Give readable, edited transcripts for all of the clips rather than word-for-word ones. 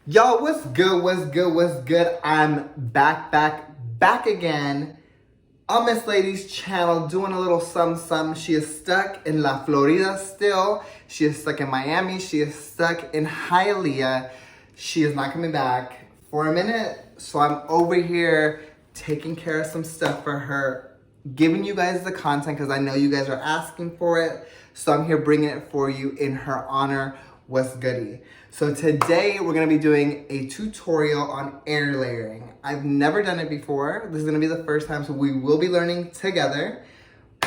Y'all, what's good, what's good, what's good? I'm back again on Misslaidy's channel doing a little some. She is stuck in La Florida still. She is stuck in Miami. She is stuck in Hialeah. She is not coming back for a minute. So I'm over here taking care of some stuff for her, giving you guys the content because I know you guys are asking for it. So I'm here bringing it for you in her honor. What's goody? So today we're gonna be doing a tutorial on air layering. I've never done it before. This is gonna be the first time, so we will be learning together.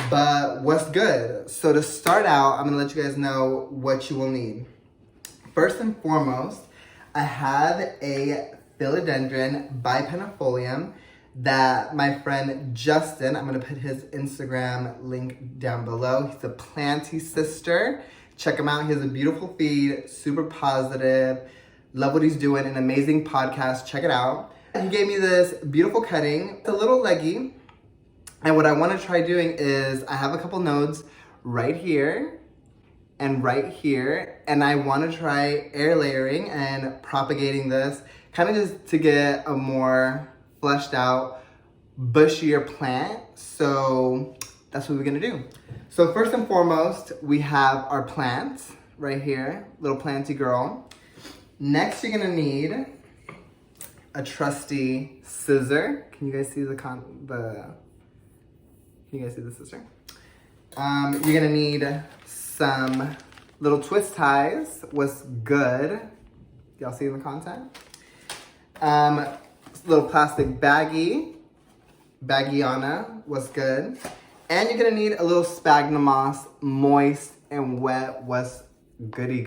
But what's good? So to start out, I'm gonna let you guys know what you will need. First and foremost, I have a philodendron bipennifolium that my friend Justin, I'm gonna put his Instagram link down below. He's a planty sister. Check him out. He has a beautiful feed, super positive. Love what he's doing, an amazing podcast. Check it out. He gave me this beautiful cutting. It's a little leggy. And what I want to try doing is I have a couple nodes right here and right here. And I want to try air layering and propagating this kind of just to get a more fleshed out, bushier plant. So that's what we're gonna do. So first and foremost, we have our plant right here, little planty girl. Next, you're gonna need a trusty scissor. Can you guys see Can you guys see the scissor? You're gonna need some little twist ties. What's good? Y'all see in the content? Little plastic baggiana. What's good? And you're gonna need a little sphagnum moss, moist and wet. What's goody.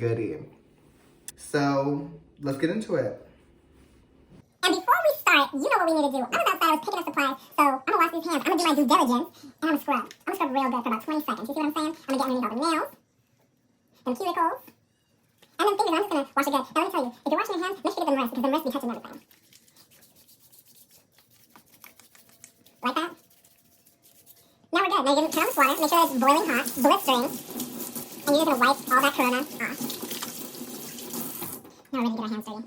So let's get into it. And before we start, you know what we need to do. I was outside, I was picking up supplies, so I'm gonna wash these hands. I'm gonna do my due diligence, and I'm gonna scrub. I'm gonna scrub real good for about 20 seconds. You see what I'm saying? I'm gonna get underneath all the nails, them cuticles, and then fingers. I'm just gonna wash it good. Now let me tell you, if you're washing your hands, make sure you get them wrists, because them wrists be touching everything. Like that? Now we're good. Now you're gonna turn on this water, make sure that it's boiling hot, blistering, and you're just gonna wipe all that corona off. Now we're ready to get our hands dirty.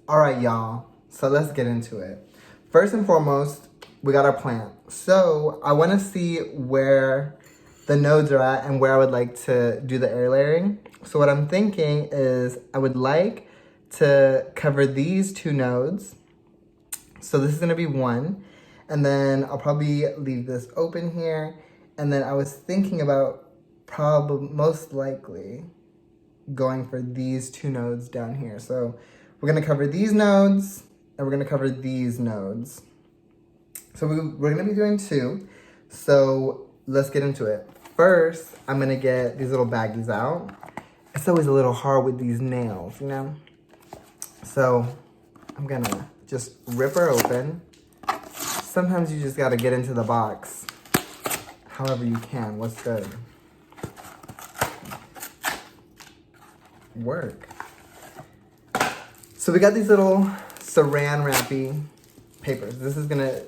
All right, y'all. So let's get into it. First and foremost, we got our plant. So I want to see where the nodes are at and where I would like to do the air layering. So what I'm thinking is I would like to cover these two nodes. So this is going to be one. And then I'll probably leave this open here. And then I was thinking about most likely going for these two nodes down here. So we're gonna cover these nodes and we're gonna cover these nodes. So we're gonna be doing two. So let's get into it. First, I'm gonna get these little baggies out. It's always a little hard with these nails, you know? So I'm gonna just rip her open. Sometimes you just gotta get into the box however you can. What's good? Work. So we got these little saran wrappy papers. This is gonna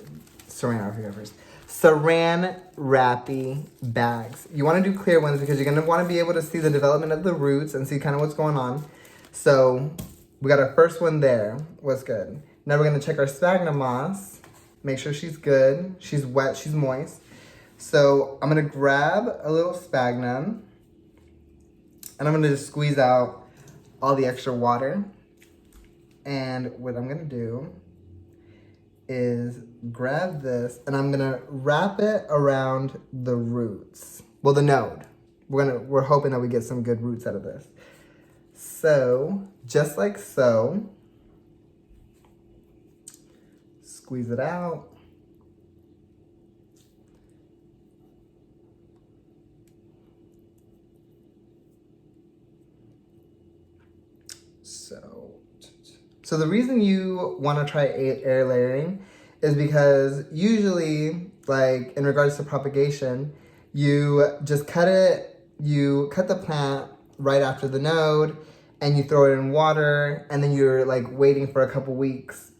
saran wrappy papers. Saran wrappy bags. You wanna do clear ones because you're gonna wanna be able to see the development of the roots and see kind of what's going on. So we got our first one there. What's good? Now we're gonna check our sphagnum moss. Make sure she's good. She's wet, she's moist. So I'm gonna grab a little sphagnum and I'm gonna just squeeze out all the extra water. And what I'm gonna do is grab this and I'm gonna wrap it around the roots. Well, the node. We're hoping that we get some good roots out of this. So, just like so. Squeeze it out. So the reason you want to try air layering is because usually, like in regards to propagation, you just cut the plant right after the node and you throw it in water and then you're like waiting for a couple weeks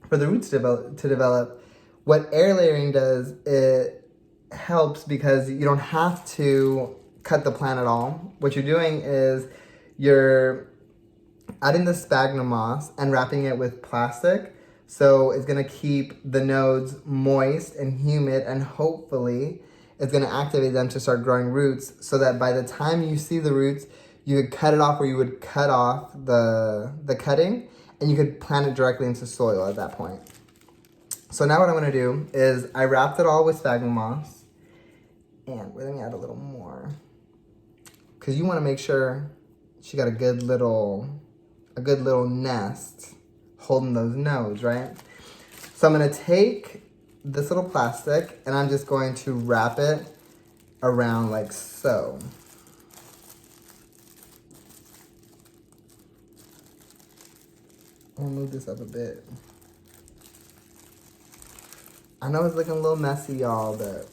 for the roots to develop. What air layering does, it helps because you don't have to cut the plant at all. What you're doing is you're adding the sphagnum moss and wrapping it with plastic. So it's gonna keep the nodes moist and humid, and hopefully it's gonna activate them to start growing roots so that by the time you see the roots, you could cut it off, or you would cut off the cutting, and you could plant it directly into soil at that point. So now what I'm gonna do is I wrapped it all with sphagnum moss, and let me add a little more, because you wanna make sure she got a good little nest holding those nodes, right? So I'm gonna take this little plastic and I'm just going to wrap it around like so. I'm gonna move this up a bit. I know it's looking a little messy, y'all, but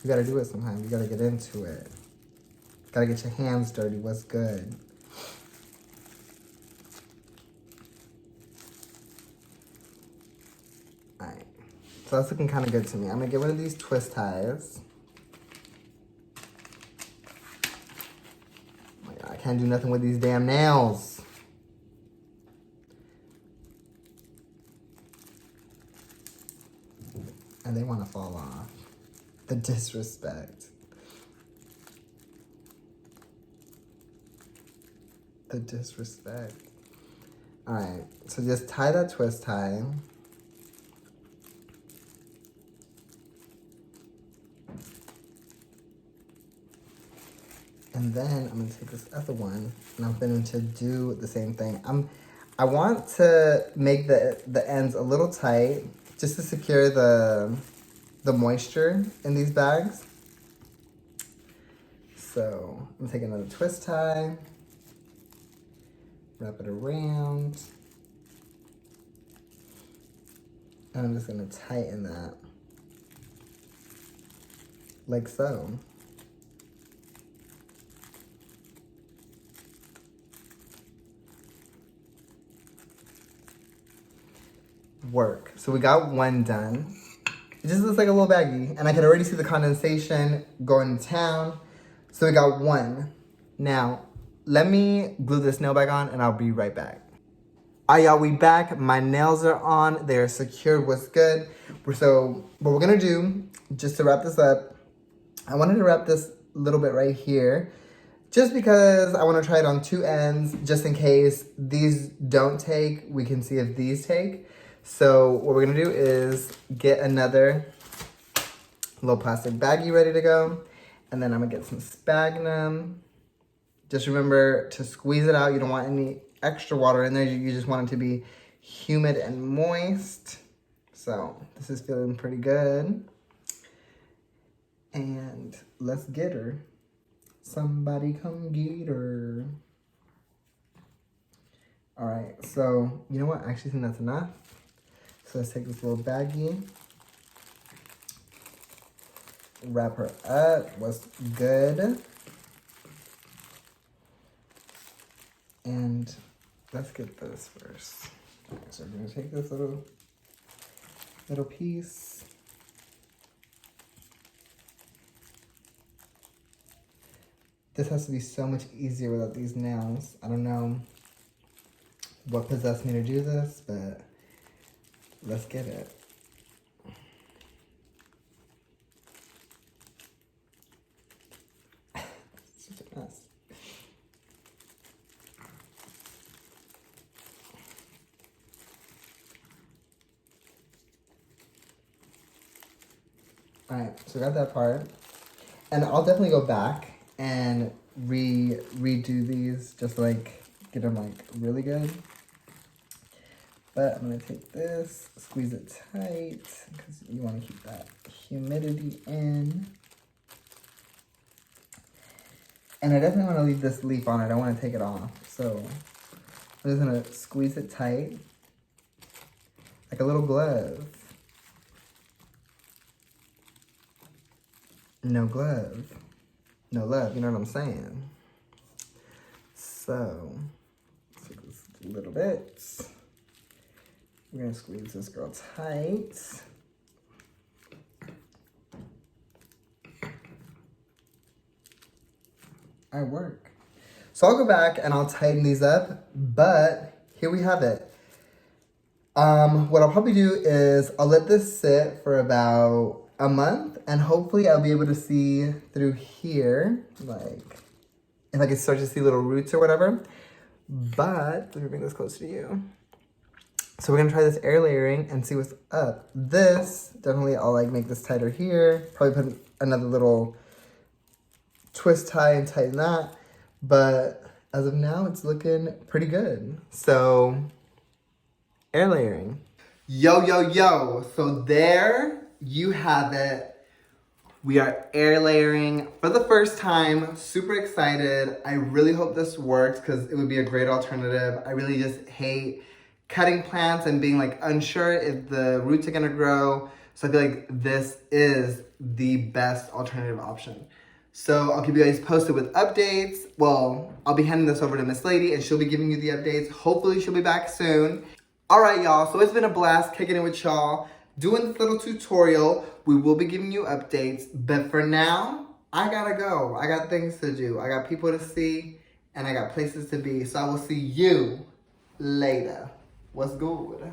you gotta do it sometimes. You gotta get into it. Gotta get your hands dirty. What's good? Alright. So that's looking kind of good to me. I'm gonna get one of these twist ties. Oh my God, I can't do nothing with these damn nails. And they want to fall off. The disrespect. The disrespect. Alright, so just tie that twist tie. And then I'm gonna take this other one and I'm going to do the same thing. I want to make the ends a little tight just to secure the moisture in these bags. So I'm taking another twist tie, wrap it around, and I'm just gonna tighten that like so. Work. So we got one done. It just looks like a little baggie, and I can already see the condensation going to town. So we got one. Now, let me glue this nail back on and I'll be right back. All right, y'all, we back. My nails are on. They're secured. What's good? So what we're gonna do, just to wrap this up, I wanted to wrap this little bit right here, just because I wanna try it on two ends, just in case these don't take, we can see if these take. So what we're gonna do is get another little plastic baggie ready to go. And then I'm gonna get some sphagnum. Just remember to squeeze it out. You don't want any extra water in there. You just want it to be humid and moist. So this is feeling pretty good. And let's get her. Somebody come get her. All right, so you know what? I actually think that's enough. So let's take this little baggie, wrap her up. What's good? And let's get this first. Okay, so we're gonna take this little piece. This has to be so much easier without these nails. I don't know what possessed me to do this, but let's get it. Such a mess. All right, so I got that part. And I'll definitely go back and redo these, just like get them like really good. But I'm gonna take this, squeeze it tight, because you wanna keep that humidity in. And I definitely wanna leave this leaf on it. I don't wanna take it off. So I'm just gonna squeeze it tight, like a little glove. No glove, no love, you know what I'm saying? So, let's take this a little bit. We're gonna squeeze this girl tight. I work. So I'll go back and I'll tighten these up, but here we have it. What I'll probably do is I'll let this sit for about a month and hopefully I'll be able to see through here, like, if I can start to see little roots or whatever. But let me bring this close to you. So we're gonna try this air layering and see what's up. This, definitely I'll like make this tighter here. Probably put another little twist tie and tighten that. But as of now, it's looking pretty good. So, air layering. Yo, yo, yo. So there you have it. We are air layering for the first time. Super excited. I really hope this works because it would be a great alternative. I really just hate cutting plants and being like unsure if the roots are gonna grow. So I feel like this is the best alternative option. So I'll keep you guys posted with updates. Well, I'll be handing this over to Missleidy and she'll be giving you the updates. Hopefully she'll be back soon. All right, y'all, so it's been a blast kicking it with y'all, doing this little tutorial. We will be giving you updates, but for now, I gotta go. I got things to do. I got people to see, and I got places to be. So I will see you later. What's good?